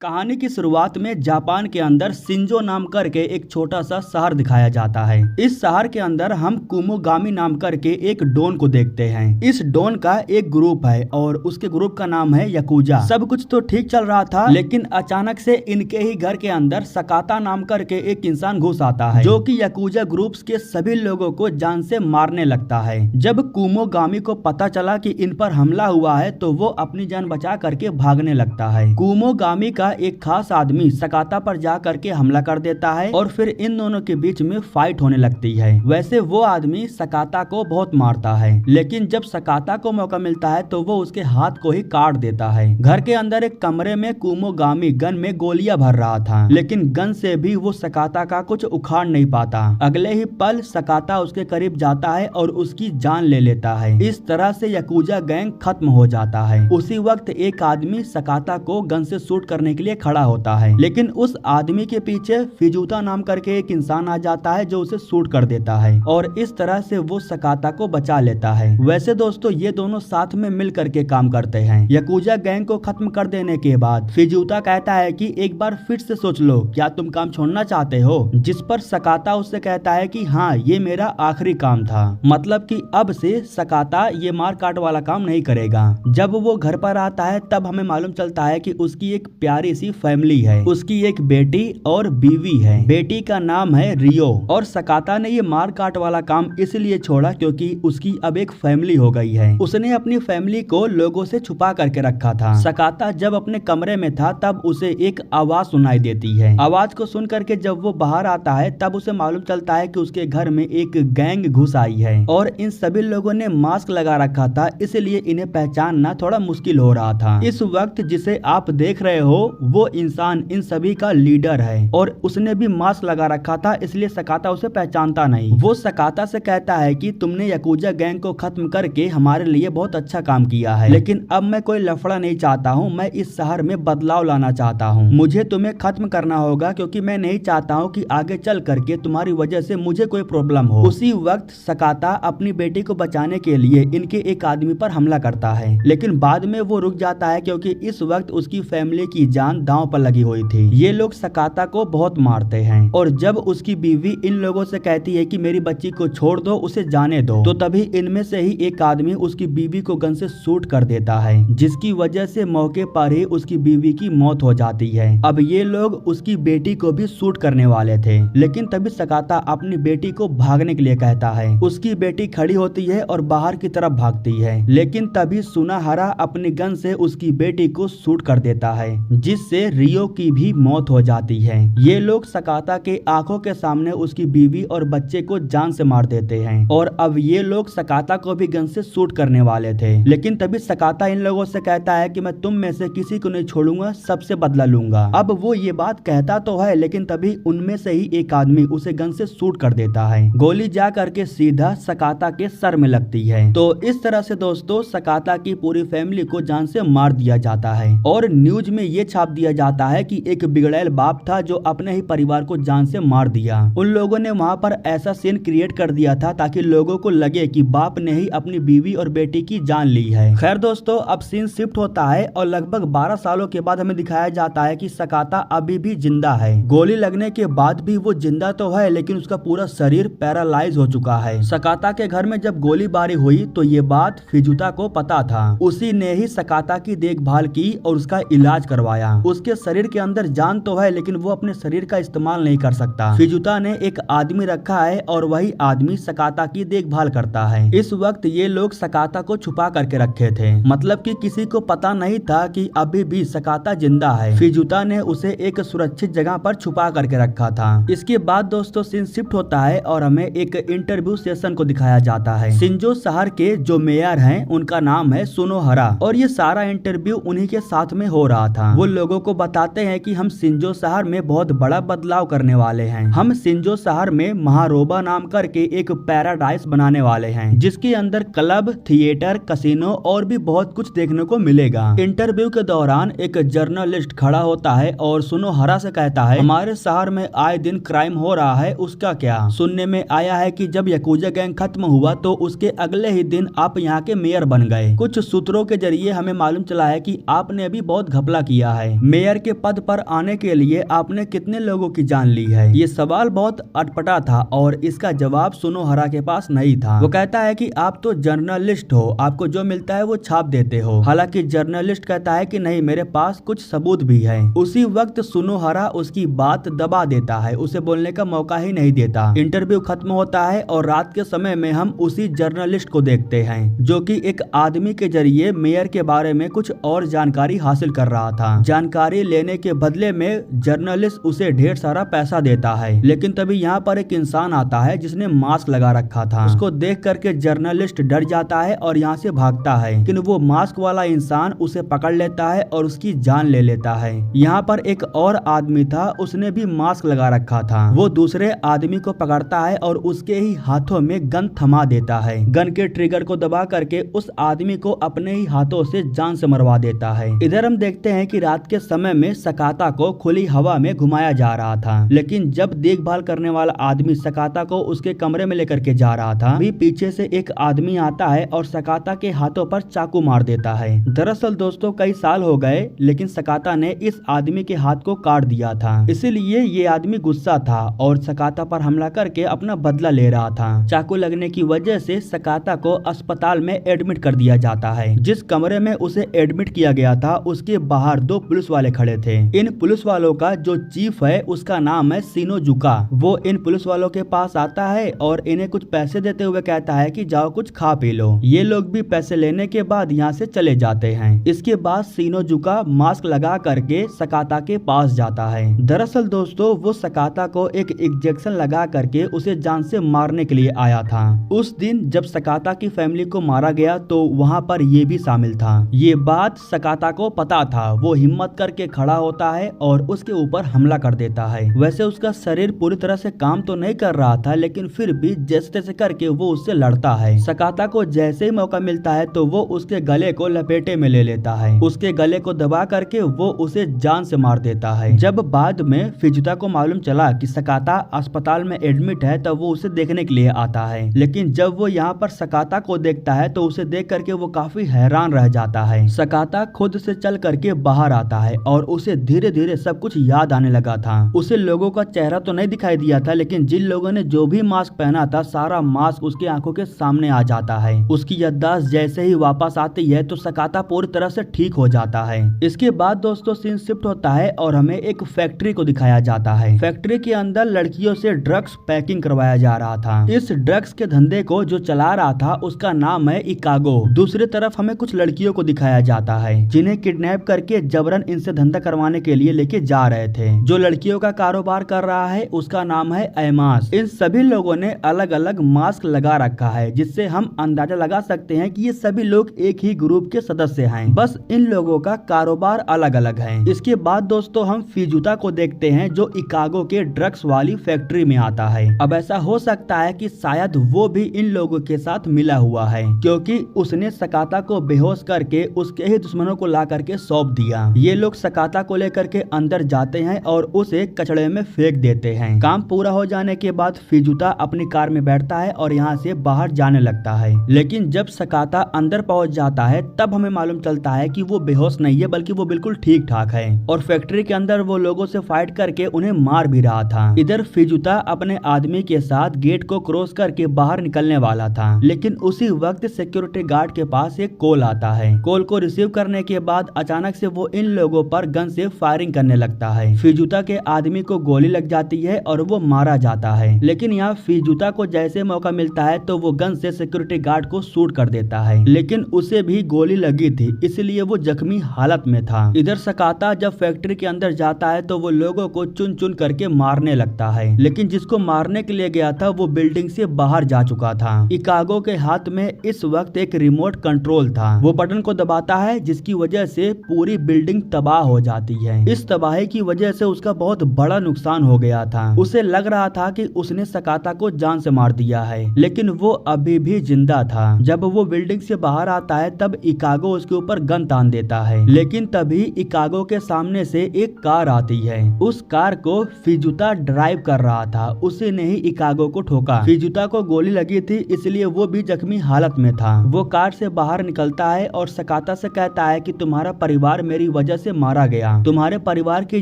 कहानी की शुरुआत में जापान के अंदर शिंजो नाम करके एक छोटा सा शहर दिखाया जाता है। इस शहर के अंदर हम कुमोगामी नाम करके एक डॉन को देखते हैं। इस डॉन का एक ग्रुप है और उसके ग्रुप का नाम है याकुजा। सब कुछ तो ठीक चल रहा था, लेकिन अचानक से इनके ही घर के अंदर सकाता नाम करके एक इंसान घुस आता है, जो कि याकुजा ग्रुप्स के सभी लोगों को जान से मारने लगता है। जब कुमोगामी को पता चला कि इन पर हमला हुआ है तो वो अपनी जान बचा करके भागने लगता है। कुमोगामी का एक खास आदमी सकाता पर जा करके हमला कर देता है और फिर इन दोनों के बीच में फाइट होने लगती है। वैसे वो आदमी सकाता को बहुत मारता है, लेकिन जब सकाता को मौका मिलता है तो वो उसके हाथ को ही काट देता है। घर के अंदर एक कमरे में कुमोगामी गन में गोलियां भर रहा था, लेकिन गन से भी वो सकाता का कुछ उखाड़ नहीं पाता। अगले ही पल सकाता उसके करीब जाता है और उसकी जान ले लेता है। इस तरह से याकुजा गैंग खत्म हो जाता है। उसी वक्त एक आदमी सकाता को गन से शूट करने के लिए खड़ा होता है, लेकिन उस आदमी के पीछे फिजुता नाम करके एक इंसान आ जाता है जो उसे शूट कर देता है और इस तरह से वो सकाता को बचा लेता है। वैसे दोस्तों, ये दोनों साथ में मिल करके काम करते हैं। याकुजा गैंग को खत्म कर देने के बाद फिजुता कहता है कि एक बार फिर से सोच लो, क्या तुम काम छोड़ना चाहते हो? जिस पर सकाता उससे कहता है कि हाँ, ये मेरा आखिरी काम था, मतलब कि अब से सकाता ये मार काट वाला काम नहीं करेगा। जब वो घर पर आता है तब हमें मालूम चलता है कि उसकी एक प्यारी सी फैमिली है। उसकी एक बेटी और बीवी है। बेटी का नाम है रियो और सकाता ने ये मार काट वाला काम इसलिए छोड़ा क्योंकि उसकी अब एक फैमिली हो गई है। उसने अपनी फैमिली को लोगों से छुपा करके रखा था। सकाता जब अपने कमरे में था तब उसे एक आवाज सुनाई देती है। आवाज को सुन करके जब वो बाहर आता है तब उसे मालूम चलता है कि उसके घर में एक गैंग घुस आई है और इन सभी लोगों ने मास्क लगा रखा था, इसलिए इन्हें पहचानना थोड़ा मुश्किल हो रहा था। इस वक्त जिसे आप देख रहे हो वो इंसान इन सभी का लीडर है और उसने भी मास्क लगा रखा था, इसलिए सकाता उसे पहचानता नहीं। वो सकाता से कहता है कि तुमने याकुजा गैंग को खत्म करके हमारे लिए बहुत अच्छा काम किया है, लेकिन अब मैं कोई लफड़ा नहीं चाहता हूँ। मैं इस शहर में बदलाव लाना चाहता हूँ। मुझे तुम्हें खत्म करना होगा क्योंकि मैं नहीं चाहता हूँ कि आगे चल करके तुम्हारी वजह से मुझे कोई प्रॉब्लम हो। उसी वक्त सकाता अपनी बेटी को बचाने के लिए इनके एक आदमी पर हमला करता है, लेकिन बाद में वो रुक जाता है क्योंकि इस वक्त उसकी फैमिली की जान दांव पर लगी हुई थी। ये लोग सकाता को बहुत मारते हैं और जब उसकी बीवी इन लोगों से कहती है कि मेरी बच्ची को छोड़ दो, उसे जाने दो, तो तभी इनमें से ही एक आदमी उसकी बीवी को गन से शूट कर देता है, जिसकी वजह से मौके पर ही उसकी बीवी की मौत हो जाती है। अब ये लोग उसकी बेटी को भी शूट करने वाले थे, लेकिन तभी सकाता अपनी बेटी को भागने के लिए कहता है। उसकी बेटी खड़ी होती है और बाहर की तरफ भागती है, लेकिन तभी सुनाहरा अपनी गन से उसकी बेटी को शूट कर देता है, जिससे रियो की भी मौत हो जाती है। ये लोग सकाता के आंखों के सामने उसकी बीवी और बच्चे को जान से मार देते हैं और अब ये लोग सकाता को भी गन से शूट करने वाले थे, लेकिन तभी सकाता इन लोगों से कहता है कि मैं तुम में से किसी को नहीं छोड़ूंगा, सबसे बदला लूंगा। अब वो ये बात कहता तो है, लेकिन तभी उनमें से ही एक आदमी उसे गन से शूट कर देता है। गोली जा करके सीधा सकाता के सर में लगती है। तो इस तरह से दोस्तों सकाता की पूरी फैमिली को जान से मार दिया जाता है और न्यूज में ये छाप दिया जाता है कि एक बिगड़ैल बाप था जो अपने ही परिवार को जान से मार दिया। उन लोगों ने वहाँ पर ऐसा सीन क्रिएट कर दिया था ताकि लोगों को लगे कि बाप ने ही अपनी बीवी और बेटी की जान ली है। खैर दोस्तों, अब सीन शिफ्ट होता है और लगभग 12 सालों के बाद हमें दिखाया जाता है कि सकाता अभी भी जिंदा है। गोली लगने के बाद भी वो जिंदा तो है, लेकिन उसका पूरा शरीर पैरालाइज हो चुका है। सकाता के घर में जब गोलीबारी हुई तो ये बात फिजुता को पता था। उसी ने ही सकाता की देखभाल की और उसका इलाज करवाया। उसके शरीर के अंदर जान तो है, लेकिन वो अपने शरीर का इस्तेमाल नहीं कर सकता। फिजुता ने एक आदमी रखा है और वही आदमी सकाता की देखभाल करता है। इस वक्त ये लोग सकाता को छुपा करके रखे थे, मतलब कि किसी को पता नहीं था कि अभी भी सकाता जिंदा है। फिजुता ने उसे एक सुरक्षित जगह पर छुपा करके रखा था। इसके बाद दोस्तों सीन शिफ्ट होता है और हमें एक इंटरव्यू सेशन को दिखाया जाता है। शिंजो शहर के जो मेयर हैं उनका नाम है सुनोहरा और ये सारा इंटरव्यू उन्हीं के साथ में हो रहा था। वो लोगों को बताते हैं कि हम शिंजो शहर में बहुत बड़ा बदलाव करने वाले हैं। हम शिंजो शहर में महारोबा नाम करके एक पैराडाइज बनाने वाले हैं, जिसके अंदर क्लब, थिएटर, कसिनो और भी बहुत कुछ देखने को मिलेगा। इंटरव्यू के दौरान एक जर्नलिस्ट खड़ा होता है और सुनोहरा से कहता है, हमारे शहर में आए दिन क्राइम हो रहा है, उसका क्या? सुनने में आया है कि जब याकुजा गैंग खत्म हुआ तो उसके अगले ही दिन आप यहाँ के मेयर बन गए। कुछ सूत्रों के जरिए हमें मालूम चला है कि आपने अभी बहुत घपला किया है। मेयर के पद पर आने के लिए आपने कितने लोगों की जान ली है? ये सवाल बहुत अटपटा था और इसका जवाब सुनोहरा के पास नहीं था। वो कहता है कि आप तो जर्नलिस्ट हो, आपको जो मिलता है वो छाप देते हो। हालांकि जर्नलिस्ट कहता है कि नहीं, मेरे पास कुछ सबूत भी है। उसी वक्त सुनोहरा उसकी बात दबा देता है, उसे बोलने का मौका ही नहीं देता। इंटरव्यू खत्म होता है और रात के समय में हम उसी जर्नलिस्ट को देखते हैं जो कि एक आदमी के जरिए मेयर के बारे में कुछ और जानकारी हासिल कर रहा था। जानकारी लेने के बदले में जर्नलिस्ट उसे ढेर सारा पैसा देता है। लेकिन तभी यहाँ पर एक इंसान आता है जिसने मास्क लगा रखा था। उसको देख करके जर्नलिस्ट डर जाता है और यहाँ से भागता है, लेकिन वो मास्क वाला इंसान उसे पकड़ लेता है और उसकी जान ले लेता है। यहाँ पर एक और आदमी था, उसने भी मास्क लगा रखा था। वो दूसरे आदमी को पकड़ता है और उसके ही हाथों में गन थमा देता है। गन के ट्रिगर को दबा करके उस आदमी को अपने ही हाथों से जान से मरवा देता है। इधर हम देखते हैं कि रात के समय में सकाता को खुली हवा में घुमाया जा रहा था, लेकिन जब देखभाल करने वाला आदमी सकाता को उसके कमरे में लेकर के जा रहा था, भी पीछे से एक आदमी आता है और सकाता के हाथों पर चाकू मार देता है। दरअसल दोस्तों कई साल हो गए, लेकिन सकाता ने इस आदमी के हाथ को काट दिया था, इसीलिए ये आदमी गुस्सा था और सकाता पर हमला करके अपना बदला ले रहा था। चाकू लगने की वजह से सकाता को अस्पताल में एडमिट कर दिया जाता है। जिस कमरे में उसे एडमिट किया गया था उसके बाहर दो पुलिस वाले खड़े थे। इन पुलिस वालों का जो चीफ है उसका नाम है शिनोजुका। वो इन पुलिस वालों के पास आता है और इन्हें कुछ पैसे देते हुए कहता है कि जाओ कुछ खा पी लो। ये लोग भी पैसे लेने के बाद यहाँ से चले जाते हैं। इसके बाद शिनोजुका मास्क लगा करके सकाता के पास जाता है। दरअसल दोस्तों वो सकाता को एक इंजेक्शन लगा करके उसे जान से मारने के लिए आया था। उस दिन जब सकाता की फैमिली को मारा गया तो वहाँ पर ये भी शामिल था। ये बात सकाता को पता था। वो हिम्मत करके खड़ा होता है और उसके ऊपर हमला कर देता है। वैसे उसका शरीर पूरी तरह से काम तो नहीं कर रहा था, लेकिन फिर भी जैसे तैसे करके वो उससे लड़ता है। सकाता को जैसे ही मौका मिलता है तो वो उसके गले को लपेटे में ले लेता है। उसके गले को दबा करके वो उसे जान से मार देता है। जब बाद में फिजुता को मालूम चला कि सकाता अस्पताल में एडमिट है तब वो उसे देखने के लिए आता है, लेकिन जब वो यहाँ पर सकाता को देखता है तो उसे देख करके वो काफी हैरान रह जाता है। सकाता खुद से चल करके बाहर आता है और उसे धीरे धीरे सब कुछ याद आने लगा था। उसे लोगों का चेहरा तो नहीं दिखाई दिया था, लेकिन जिन लोगों ने जो भी मास्क पहना था सारा मास्क उसकी आंखों के सामने आ जाता है। उसकी याददाश्त जैसे ही वापस आती है तो सकाता पूरी तरह से ठीक हो जाता है। इसके बाद दोस्तों सीन शिफ्ट होता है और हमें एक फैक्ट्री को दिखाया जाता है। फैक्ट्री के अंदर लड़कियों से ड्रग्स पैकिंग करवाया जा रहा था। इस ड्रग्स के धंधे को जो चला रहा था उसका नाम है इकागो। दूसरी तरफ हमें कुछ लड़कियों को दिखाया जाता है जिन्हें किडनैप करके जबरन इनसे धंधा करवाने के लिए लेके जा रहे थे। जो लड़कियों का कारोबार कर रहा है उसका नाम है एमास। इन सभी लोगों ने अलग अलग मास्क लगा रखा है, जिससे हम अंदाजा लगा सकते हैं कि ये सभी लोग एक ही ग्रुप के सदस्य हैं, बस इन लोगों का कारोबार अलग अलग है। इसके बाद दोस्तों हम फिजुता को देखते हैं जो इकागो के ड्रग्स वाली फैक्ट्री में आता है। अब ऐसा हो सकता है कि शायद वो भी इन लोगों के साथ मिला हुआ है, क्योंकि उसने सकाता को बेहोश करके उसके ही दुश्मनों को ला करके सौंप दिया। ये लोग सकाता को लेकर के अंदर जाते हैं और उसे कचड़े में फेंक देते हैं। काम पूरा हो जाने के बाद फिजुता अपनी कार में बैठता है और यहाँ से बाहर जाने लगता है, लेकिन जब सकाता अंदर पहुँच जाता है तब हमें मालूम चलता है कि वो बेहोश नहीं है बल्कि वो बिल्कुल ठीक ठाक है और फैक्ट्री के अंदर वो लोगों से फाइट करके उन्हें मार भी रहा था। इधर फिजुता अपने आदमी के साथ गेट को क्रॉस करके बाहर निकलने वाला था, लेकिन उसी वक्त सिक्योरिटी गार्ड के पास एक कॉल आता है। कॉल को रिसीव करने के बाद अचानक से वो इन लोगों पर गन से फायरिंग करने लगता है। फिजुता के आदमी को गोली लग जाती है और वो मारा जाता है, लेकिन यहाँ फिजुता को जैसे मौका मिलता है तो वो गन से सिक्योरिटी गार्ड को शूट कर देता है, लेकिन उसे भी गोली लगी थी इसलिए वो जख्मी हालत में था। इधर सकाता जब फैक्ट्री के अंदर जाता है तो वो लोगों को चुन चुन करके मारने लगता है, लेकिन जिसको मारने के लिए गया था वो बिल्डिंग से बाहर जा चुका था। इकागो के हाथ में इस वक्त एक रिमोट कंट्रोल था। वो बटन को दबाता है जिसकी वजह से पूरी बिल्डिंग तबाह हो जाती है। इस तबाही की वजह से उसका बहुत बड़ा नुकसान हो गया था। उसे लग रहा था कि उसने सकाता को जान से मार दिया है, लेकिन वो अभी भी जिंदा था। जब वो बिल्डिंग से बाहर आता है तब इकागो उसके ऊपर गन तान देता है, लेकिन तभी इकागो के सामने से एक कार आती है। उस कार को फिजुता ड्राइव कर रहा था, उसी ने ही इकागो को ठोका। फिजुता को गोली लगी थी इसलिए वो भी जख्मी हालत में था। वो कार से बाहर निकलता है और सकाता से कहता है कि तुम्हारा परिवार मेरी वजह से मारा गया। तुम्हारे परिवार की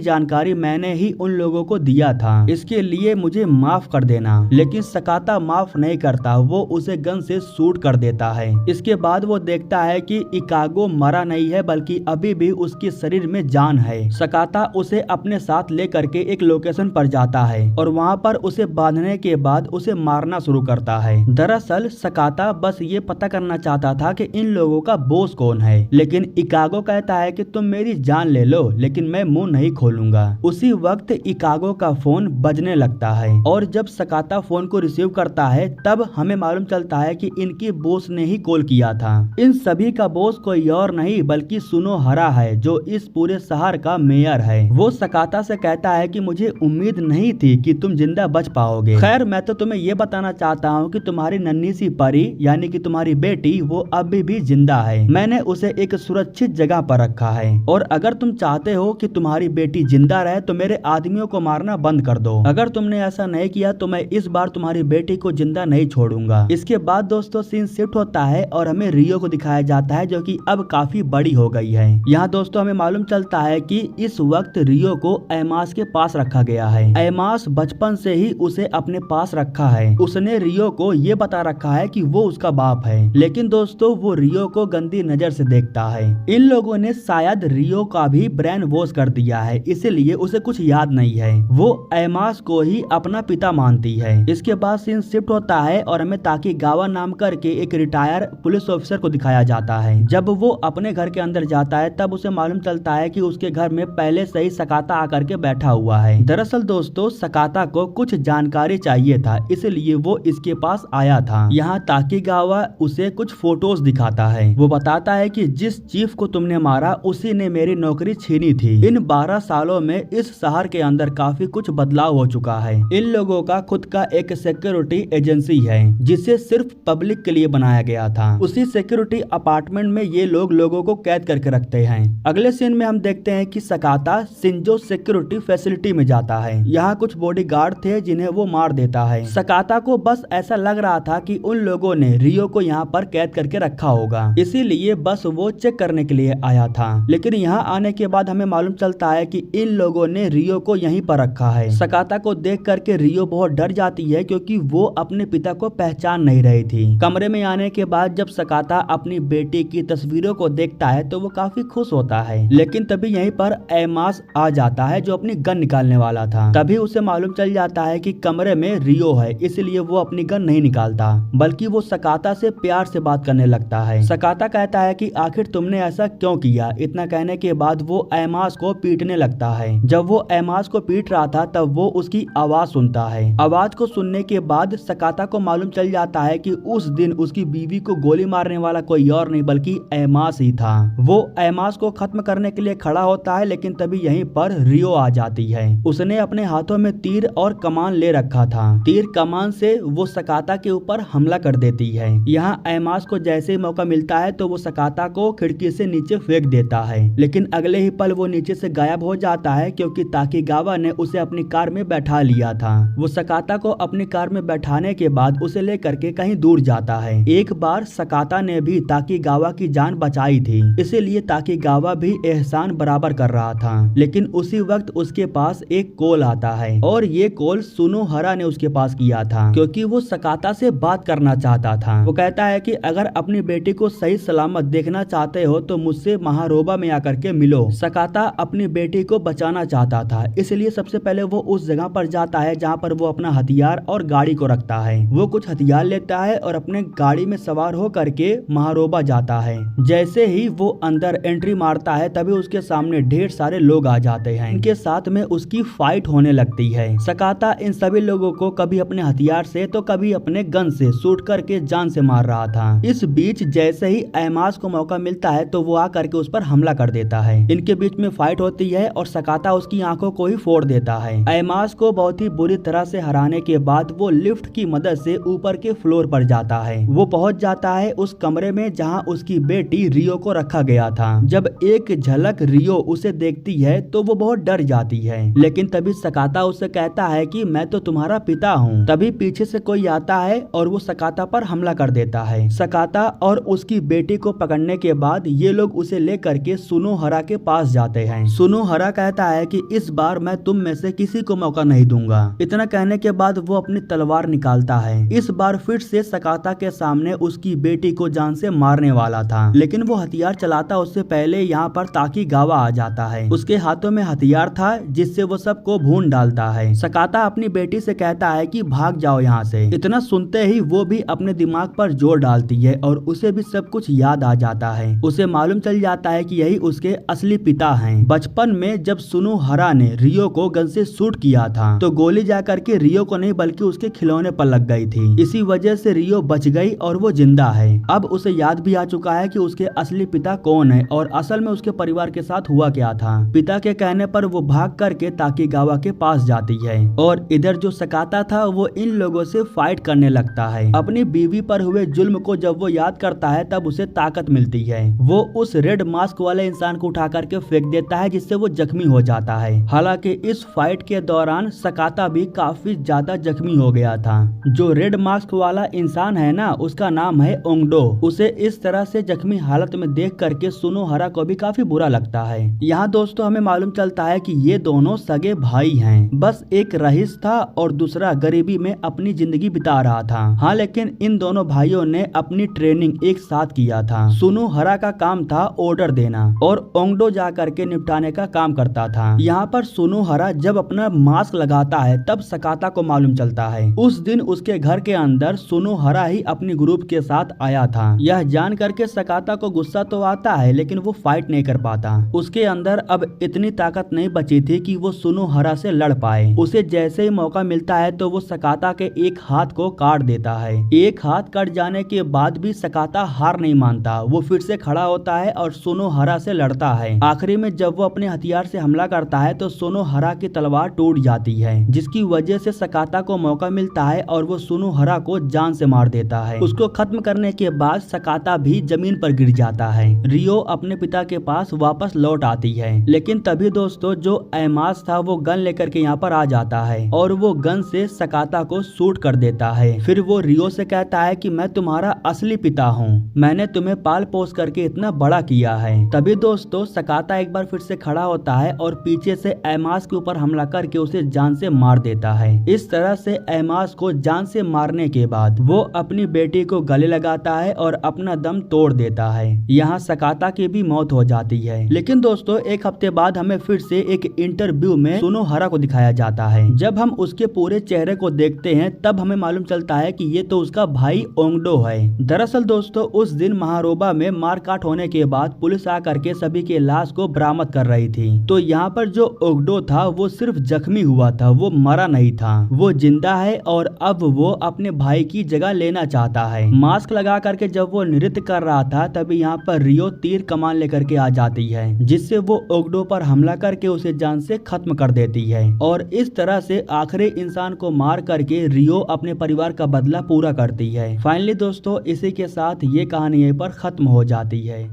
जानकारी मैंने ही उन लोगों को दिया था, इसके लिए मुझे माफ कर देना। लेकिन सकाता माफ नहीं करता, वो उसे गन से शूट कर देता है। इसके बाद वो देखता है कि इकागो मरा नहीं है बल्कि अभी भी उसके शरीर में जान है। सकाता उसे अपने साथ लेकर के एक लोकेशन पर जाता है और वहाँ पर उसे बांधने के बाद उसे मारना शुरू करता है। दरअसल सकाता बस ये पता करना चाहता था कि इन लोगों का बॉस कौन है, लेकिन इकागो कहता है कि तुम मेरी जान ले लो लेकिन मैं मुंह नहीं खोलूंगा। उसी वक्त इकागो का फोन बजने लगता है और जब सकाता फोन को रिसीव करता है तब हमें मालूम चलता है कि इनके बॉस ने ही कॉल किया था। इन सभी का बॉस कोई और नहीं बल्कि सुनोहारा है, जो इस पूरे शहर का मेयर है। वो सकाता से कहता है कि मुझे उम्मीद नहीं थी कि तुम जिंदा बच पाओगे। खैर मैं तो तुम्हें ये बताना चाहता हूँ कि तुम्हारी नन्ही सी परी यानी कि तुम्हारी बेटी वो अभी भी जिंदा है। मैंने उसे एक सुरक्षित जगह पर रखा है और अगर तुम चाहते हो कि तुम्हारी बेटी जिंदा रहे तो मेरे आदमियों को मारना बंद कर दो। अगर तुमने ऐसा नहीं किया तो मैं इस बार तुम्हारी बेटी को जिंदा नहीं छोड़ूंगा। इसके बाद दोस्तों सीन शिफ्ट होता है और हमें रियो को दिखाया जाता है जो कि अब काफी बड़ी हो गई है। यहाँ दोस्तों हमें मालूम चलता है कि इस वक्त रियो को एमास के पास रखा गया है। एमास बचपन से ही उसे अपने पास रखा है। उसने रियो को ये बता रखा है कि वो उसका बाप है, लेकिन दोस्तों वो रियो को गंदी नजर से देखता है। इन लोगों ने शायद रियो का भी ब्रेन वॉश कर दिया है, इसीलिए उसे कुछ याद नहीं है। वो एमास को ही अपना पिता मानती है। इसके बाद सीन शिफ्ट होता है और हमें ताकीगावा नाम करके एक रिटायर पुलिस ऑफिसर को दिखाया जाता है। जब वो अपने घर के अंदर जाता है तब उसे मालूम चलता है कि उसके घर में पहले से ही सकाता आकर के बैठा हुआ है। दरअसल दोस्तों सकाता को कुछ जानकारी चाहिए था, इसलिए वो इसके पास आया था। यहाँ ताकीगावा उसे कुछ फोटोज दिखाता है। वो बताता है कि जिस चीफ को तुमने मारा उसी ने मेरी नौकरी छीनी थी। इन 12 सालों में इस शहर के अंदर काफी कुछ बदलाव हो चुका है। इन लोगों का खुद का एक सिक्योरिटी एजेंसी है जिसे सिर्फ पब्लिक के लिए बनाया गया था। उसी सिक्योरिटी अपार्टमेंट में ये लोगों को कैद करके रखते हैं। अगले सीन में हम देखते हैं कि सकाता शिंजो सिक्योरिटी फैसिलिटी में जाता है। यहाँ कुछ बॉडीगार्ड थे जिन्हें वो मार देता है। सकाता को बस ऐसा लग रहा था कि उन लोगों ने रियो को यहाँ पर कैद करके रखा होगा, इसीलिए बस वो चेक करने के लिए आया था। लेकिन यहाँ आने के बाद हमें मालूम चलता है कि इन लोगों ने रियो को यहीं पर रखा है। सकाता को देख करके रियो बहुत डर जाती है क्योंकि वो अपने पिता को पहचान नहीं रही थी। कमरे में आने के बाद जब सकाता अपनी बेटी की तस्वीरों को देखता है तो वो काफी खुश होता है, लेकिन तभी यहीं पर एमास आ जाता है जो अपनी गन निकालने वाला था। तभी उसे मालूम चल जाता है कि कमरे में रियो है, इसलिए वो अपनी गन नहीं निकालता बल्कि वो सकाता से प्यार से बात करने लगता है। सकाता कहता है कि आखिर तुमने ऐसा क्यों किया। इतना कहने के बाद वो एमास को पीटने लगता है। जब वो एमास को पीट रहा था तब वो उसकी आवाज सुनता है। आवाज को सुनने के बाद सकाता को मालूम चल जाता है कि उस दिन उसकी बीवी को गोली मारने वाला कोई और नहीं बल्कि एमास ही था। वो एमास को खत्म करने के लिए खड़ा होता है, लेकिन तभी यहीं पर रियो आ जाती है। उसने अपने हाथों में तीर और कमान ले रखा था। तीर कमान से वो सकाता के ऊपर हमला कर देती है। यहाँ एमास को जैसे ही मौका मिलता है तो वो सकाता को खिड़की से नीचे फेंक देता है, लेकिन अगले ही पल वो नीचे से गायब हो जाता है क्योंकि ताकीगावा ने उसे अपनी कार में बैठा लिया था। वो सकाता को अपनी कार में बैठाने के बाद उसे लेकर के कहीं दूर जाता है। एक बार सकाता ने भी ताकीगावा की जान बचाई थी, इसीलिए ताकीगावा भी एहसान बराबर कर रहा था। लेकिन उसी वक्त उसके पास एक कॉल आता है और ये कॉल सुनोहारा ने उसके पास किया था क्योंकि वो सकाता से बात करना चाहता था। वो कहता है कि अगर अपनी बेटी को सही सलामत देखना चाहते हो तो मुझसे महारोबा में आकर के मिलो। सकाता अपनी बेटी को बचाना चाहता था, इसलिए सबसे पहले वो उस जगह पर जाता है जहाँ पर वो अपना हथियार और गाड़ी को रखता है। वो कुछ हथियार लेता है और अपने गाड़ी में सवार हो करके महारोबा जाता है। जैसे ही वो अंदर एंट्री मारता है तभी उसके सामने ढेर सारे लोग आ जाते हैं। इनके साथ में उसकी फाइट होने लगती है। सकाता इन सभी लोगों को कभी अपने हथियार से तो कभी अपने गन से शूट करके जान से मार रहा था। इस बीच जैसे ही एमास को मौका मिलता है तो वो आकर के उस पर हमला कर देता है। इनके बीच में फाइट होती है और सकाता उसकी आंखों को ही फोड़ देता है। एमास को बहुत ही बुरी तरह से हराने के बाद वो लिफ्ट की मदद से ऊपर के फ्लोर पर जाता है। वो पहुंच जाता है उस कमरे में जहां उसकी बेटी रियो को रखा गया था। जब एक झलक रियो उसे देखती है तो वो बहुत डर जाती है, लेकिन तभी सकाता उससे कहता है कि मैं तो तुम्हारा पिता हूँ। तभी पीछे से कोई आता है और वो सकाता पर हमला कर देता है। सकाता और उसकी बेटी को पकड़ने के बाद ये लोग उसे लेकर के सुनोहारा हरा के पास जाते हैं। सुनो हरा कहता है कि इस बार मैं तुम में से किसी को मौका नहीं दूंगा। इतना कहने के बाद वो अपनी तलवार निकालता है। इस बार फिर से सकाता के सामने उसकी बेटी को जान से मारने वाला था, लेकिन वो हथियार चलाता उससे पहले यहाँ पर ताकीगावा आ जाता है। उसके हाथों में हथियार था जिससे वो सबको भून डालता है। सकाता अपनी बेटी से कहता है कि भाग जाओ यहाँ से। इतना सुनते ही वो भी अपने दिमाग पर जोर डालती है और उसे भी सब कुछ याद आ जाता है। उसे मालूम चल जाता है कि यही उसके असली पिता हैं। बचपन में जब सुनो हरा ने रियो को गन से शूट किया था तो गोली जाकर के रियो को नहीं बल्कि उसके खिलौने पर लग गई थी। इसी वजह से रियो बच गई और वो जिंदा है। अब उसे याद भी आ चुका है कि उसके असली पिता कौन है और असल में उसके परिवार के साथ हुआ क्या था। पिता के कहने पर वो भाग करके ताकीगावा के पास जाती है और इधर जो सकाता था वो इन लोगों से फाइट करने लगता है। अपनी बीवी पर हुए जुल्म को जब वो याद करता है तब उसे ताकत मिलती है। वो उस रेड मास्क वाले इंसान को उठा करके फेंक देता है जिससे वो जख्मी हो जाता है। हालांकि इस फाइट के दौरान सकाता भी काफी ज्यादा जख्मी हो गया था। जो रेड मास्क वाला इंसान है ना, उसका नाम है ओंगडो। उसे इस तरह से जख्मी हालत में देख करके सुनो हरा को भी काफी बुरा लगता है। यहाँ दोस्तों हमें मालूम चलता है कि ये दोनों सगे भाई हैं। बस एक रईस था और दूसरा गरीबी में अपनी जिंदगी बिता रहा था। हाँ, लेकिन इन दोनों भाइयों ने अपनी ट्रेनिंग एक साथ किया था। सुनो हरा का काम था ऑर्डर देना और ओंगडो जा करके निपटाने का काम करता था। यहाँ पर सुनो हरा जब अपना मास्क लगाता है तब सकाता को मालूम चलता है उस दिन उसके घर के अंदर सुनो हरा ही अपनी ग्रुप के साथ आया था। यह जान करके सकाता को गुस्सा तो आता है लेकिन वो फाइट नहीं कर पाता। उसके अंदर अब इतनी ताकत नहीं बची थी कि वो सुनो हरा से लड़ पाए। उसे जैसे ही मौका मिलता है तो वो सकाता के एक हाथ को काट देता है। एक हाथ कट जाने के बाद भी सकाता हार नहीं मानता। वो फिर से खड़ा होता है और सुनो हरा से लड़ता है। आखिरी में जब वो अपने हथियार से हमला करता है तो सुनो हरा की तलवार टूट जाती है, जिसकी वजह से सकाता को मौका मिलता है और वो सुनो हरा को जान से मार देता है। उसको खत्म करने के बाद सकाता भी जमीन पर गिर जाता है। रियो अपने पिता के पास वापस लौट आती है, लेकिन तभी दोस्तों जो एमास था वो गन लेकर के यहाँ पर आ जाता है और वो गन से सकाता को शूट कर देता है। फिर वो रियो से कहता है कि मैं तुम्हारा असली पिता हूँ, मैंने तुम्हें पाल पोस करके इतना बड़ा किया है। तभी दोस्तों सकाता एक बार फिर से खड़ा होता है और पीछे से एमास के ऊपर हमला करके उसे जान से मार देता है। इस तरह से एमास को जान से मारने के बाद वो अपनी बेटी को गले लगाता है और अपना दम तोड़ देता है। यहाँ सकाता की भी मौत हो जाती है। लेकिन दोस्तों एक हफ्ते बाद हमें फिर से एक इंटरव्यू में सुनो हरा को दिखाया जाता है। जब हम उसके पूरे चेहरे को देखते हैं तब हमें मालूम चलता है कि ये तो उसका भाई ओंगडो है। दरअसल दोस्तों उस दिन महारोबा में मारकाट होने के बाद पुलिस आकर के सभी के लाश को बरामद कर रही थी। तो यहाँ पर जो ओंगडो था वो सिर्फ जख्मी हुआ था, वो मरा नहीं था। वो जिंदा है और अब वो अपने भाई की जगह लेना चाहता है। मास्क लगा करके जब वो नृत्य कर रहा था तभी यहाँ पर रियो तीर कमान लेकर के आ जाती है, जिससे वो ओंगडो पर हमला करके उसे जान से खत्म कर देती है और इस तरह से आखिरी इंसान को मार करके रियो अपने परिवार का बदला पूरा करती है। फाइनली दोस्तों इसी के साथ ये कहानी यहीं पर खत्म हो जाती है।